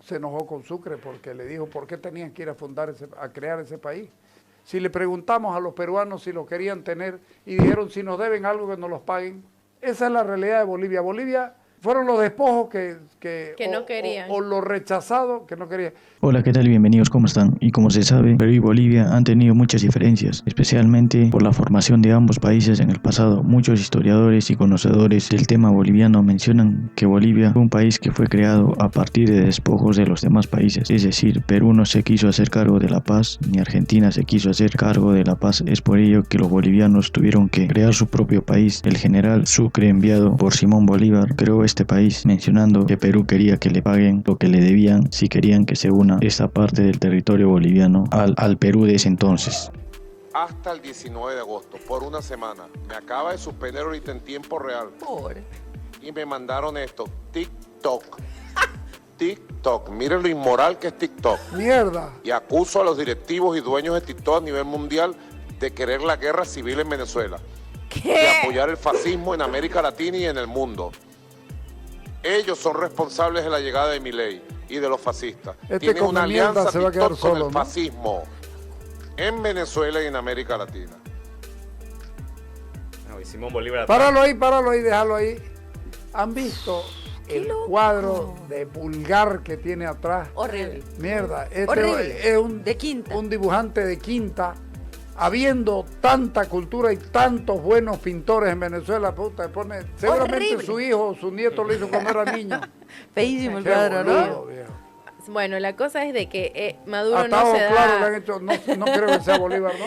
se enojó con Sucre porque le dijo por qué tenían que ir a crear ese país. Si le preguntamos a los peruanos si lo querían tener y dijeron si nos deben algo que nos los paguen, esa es la realidad de Bolivia. Bolivia fueron los despojos que no querían. O los rechazados que no querían. Hola, ¿qué tal? Bienvenidos, ¿cómo están? Y como se sabe, Perú y Bolivia han tenido muchas diferencias, especialmente por la formación de ambos países en el pasado. Muchos historiadores y conocedores del tema boliviano mencionan que Bolivia fue un país que fue creado a partir de despojos de los demás países. Es decir, Perú no se quiso hacer cargo de la paz, ni Argentina se quiso hacer cargo de la paz. Es por ello que los bolivianos tuvieron que crear su propio país. El general Sucre, enviado por Simón Bolívar, creó este país, mencionando que Perú quería que le paguen lo que le debían si querían que se una esta parte del territorio boliviano al Perú de ese entonces. Hasta el 19 de agosto, por una semana. Me acaba de suspender ahorita en tiempo real. Y me mandaron esto, TikTok. TikTok, miren lo inmoral que es TikTok. Mierda. Y acuso a los directivos y dueños de TikTok a nivel mundial de querer la guerra civil en Venezuela. ¿Qué? De apoyar el fascismo en América Latina y en el mundo. Ellos son responsables de la llegada de Milei y de los fascistas. Tienen una alianza se va a quedar TikTok con solo, el fascismo en Venezuela y en América Latina. No, y Simón Bolívar... Páralo ahí, déjalo ahí. ¿Han visto el cuadro de vulgar que tiene atrás? Horrible. Mierda, Horrible. es un, De quinta. un dibujante de quinta. Habiendo tanta cultura y tantos buenos pintores en Venezuela, puta, pone, seguramente Horrible. su hijo o su nieto lo hizo cuando era niño. Feísimo el Qué cuadro, ¿no? boludo, viejo. Bueno, la cosa es de que Maduro Hasta no se da... claro le han hecho, no creo que sea Bolívar, ¿no?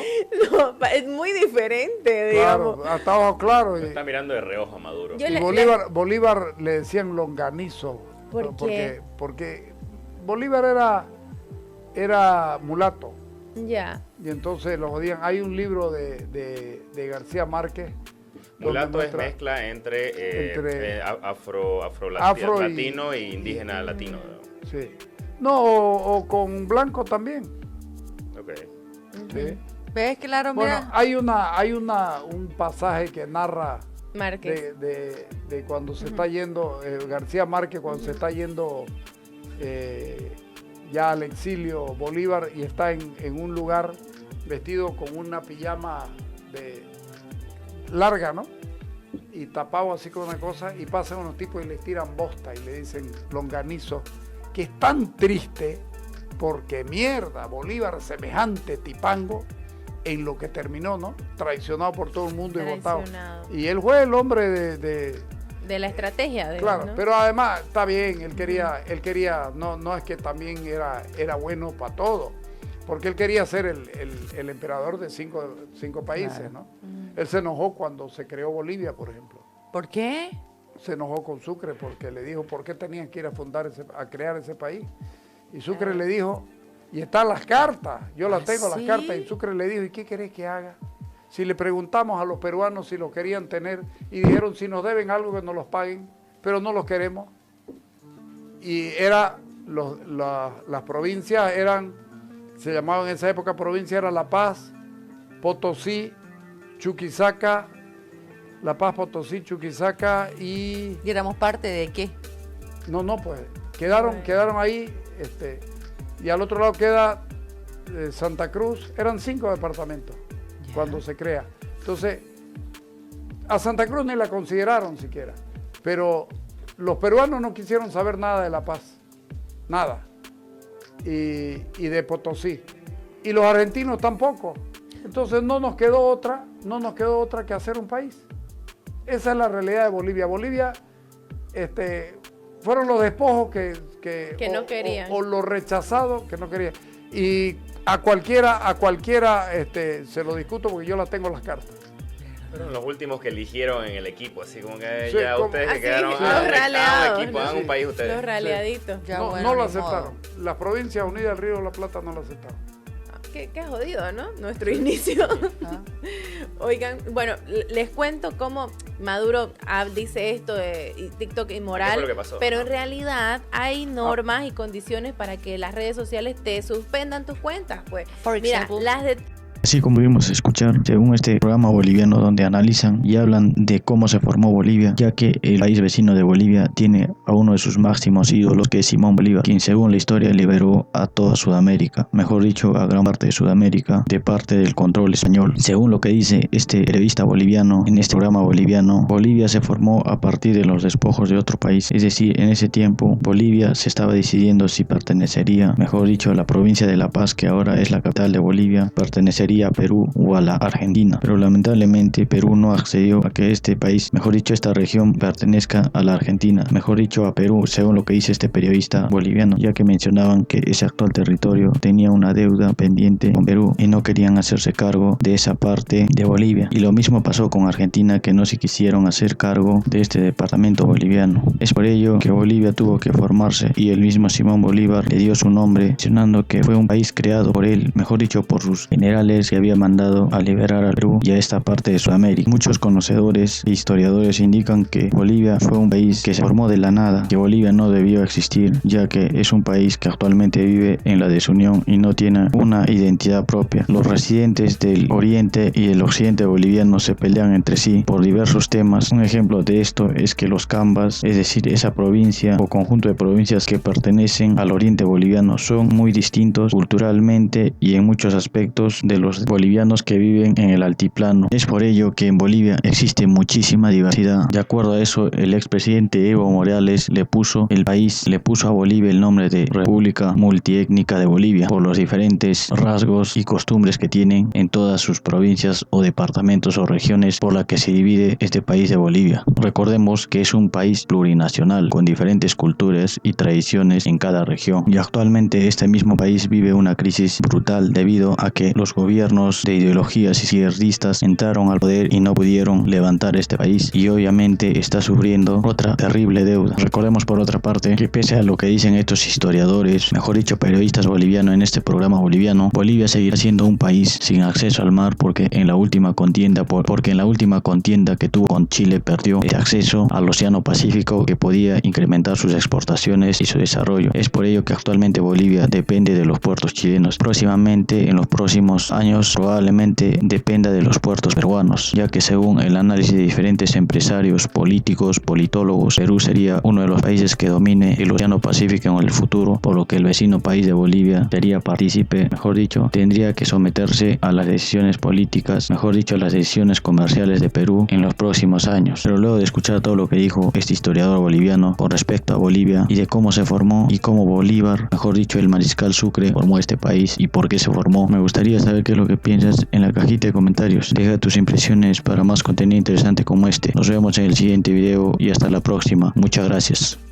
No, es muy diferente, digamos. Claro, hasta ojo claro. Lo está mirando de reojo a Maduro. Yo Y le- Bolívar le decían longanizo. ¿Por qué? Porque Bolívar era mulato. Ya. Y entonces lo odian. Hay un libro de García Márquez. donde Mulato es muestra- mezcla entre Afro latino e indígena latino. Sí. No, o con blanco también. Ok. Sí. ¿Ves? Claro, Bueno, mira. hay un pasaje que narra Márquez. de cuando se está yendo, García Márquez, cuando se está yendo ya al exilio Bolívar y está en un lugar vestido con una pijama larga, ¿no? Y tapado así con una cosa, y pasan unos tipos y les tiran bosta y le dicen longanizo, que es tan triste porque mierda, Bolívar semejante tipango en lo que terminó, ¿no? Traicionado por todo el mundo y votado. Traicionado. Y él fue el hombre De la estrategia. De, claro, ¿no? pero además está bien, él quería, no es que también era bueno para todo, porque él quería ser el emperador de cinco países, Claro. ¿no? Él se enojó cuando se creó Bolivia, por ejemplo. ¿Por qué? Se enojó con Sucre porque le dijo por qué tenían que ir a crear ese país. Y Sucre le dijo, y están las cartas, yo las tengo las ¿sí? cartas, y Sucre le dijo, ¿y qué querés que haga? Si le preguntamos a los peruanos si lo querían tener y dijeron si nos deben algo que nos los paguen, pero no los queremos. Y las provincias se llamaban en esa época provincia, era La Paz, Potosí, Chuquisaca, La Paz, Potosí, Chuquisaca y... ¿Y éramos parte de qué? No, pues quedaron ahí, y al otro lado queda Santa Cruz, eran 5 departamentos cuando se crea. Entonces, a Santa Cruz ni la consideraron siquiera, pero los peruanos no quisieron saber nada de La Paz, nada, y de Potosí, y los argentinos tampoco. Entonces no nos quedó otra que hacer un país. Esa es la realidad de Bolivia. Bolivia, fueron los despojos que no querían. o los rechazados que no querían. Y a cualquiera se lo discuto porque yo las tengo las cartas. Fueron los últimos que eligieron en el equipo, así como que Sí, ya como- ustedes Así, que quedaron los hagan raleados, un equipo, ¿no? hagan un país ustedes. Los raleaditos. Ya, no, bueno, no lo ni aceptaron. modo. Las Provincias Unidas del Río de la Plata no lo aceptaron. Qué jodido, ¿no? Nuestro inicio. Ah. Oigan, bueno, les cuento cómo Maduro dice esto de TikTok inmoral, ¿Qué fue lo que pasó? pero en realidad hay normas y condiciones para que las redes sociales te suspendan tus cuentas. Pues, For mira, example. las de Así como pudimos escuchar, según este programa boliviano donde analizan y hablan de cómo se formó Bolivia, ya que el país vecino de Bolivia tiene a uno de sus máximos ídolos, que es Simón Bolívar, quien según la historia liberó a toda Sudamérica, mejor dicho a gran parte de Sudamérica, de parte del control español. Según lo que dice este periodista boliviano en este programa boliviano, Bolivia se formó a partir de los despojos de otro país, es decir, en ese tiempo Bolivia se estaba decidiendo si pertenecería, mejor dicho, a la provincia de La Paz, que ahora es la capital de Bolivia, pertenecería a Perú o a la Argentina, pero lamentablemente Perú no accedió a que este país, mejor dicho esta región, pertenezca a la Argentina, mejor dicho a Perú, según lo que dice este periodista boliviano, ya que mencionaban que ese actual territorio tenía una deuda pendiente con Perú y no querían hacerse cargo de esa parte de Bolivia. Y lo mismo pasó con Argentina, que no se quisieron hacer cargo de este departamento boliviano. Es por ello que Bolivia tuvo que formarse y el mismo Simón Bolívar le dio su nombre, mencionando que fue un país creado por él, mejor dicho por sus generales que había mandado a liberar al Perú y a esta parte de Sudamérica. Muchos conocedores e historiadores indican que Bolivia fue un país que se formó de la nada, que Bolivia no debió existir, ya que es un país que actualmente vive en la desunión y no tiene una identidad propia. Los residentes del oriente y el occidente boliviano se pelean entre sí por diversos temas. Un ejemplo de esto es que los Cambas, es decir, esa provincia o conjunto de provincias que pertenecen al oriente boliviano, son muy distintos culturalmente y en muchos aspectos de los bolivianos que viven en el altiplano. Es por ello que en Bolivia existe muchísima diversidad. De acuerdo a eso, el expresidente Evo Morales le puso a Bolivia el nombre de República Multiétnica de Bolivia, por los diferentes rasgos y costumbres que tienen en todas sus provincias o departamentos o regiones por la que se divide este país de Bolivia. Recordemos que es un país plurinacional con diferentes culturas y tradiciones en cada región, y actualmente este mismo país vive una crisis brutal debido a que los gobiernos de ideologías izquierdistas entraron al poder y no pudieron levantar este país, y obviamente está sufriendo otra terrible deuda. Recordemos por otra parte que pese a lo que dicen estos historiadores, mejor dicho periodistas bolivianos en este programa boliviano, Bolivia seguirá siendo un país sin acceso al mar porque en la última contienda que tuvo con Chile perdió el acceso al Océano Pacífico, que podía incrementar sus exportaciones y su desarrollo. Es por ello que actualmente Bolivia depende de los puertos chilenos. Próximamente, en los próximos años, probablemente dependa de los puertos peruanos, ya que según el análisis de diferentes empresarios, políticos, politólogos, Perú sería uno de los países que domine el Océano Pacífico en el futuro, por lo que el vecino país de Bolivia sería partícipe, mejor dicho, tendría que someterse a las decisiones políticas, mejor dicho, a las decisiones comerciales de Perú en los próximos años. Pero luego de escuchar todo lo que dijo este historiador boliviano con respecto a Bolivia y de cómo se formó y cómo Bolívar, mejor dicho, el mariscal Sucre, formó este país y por qué se formó, me gustaría saber qué es lo que piensas en la cajita de comentarios. Deja tus impresiones para más contenido interesante como este. Nos vemos en el siguiente video y hasta la próxima. Muchas gracias.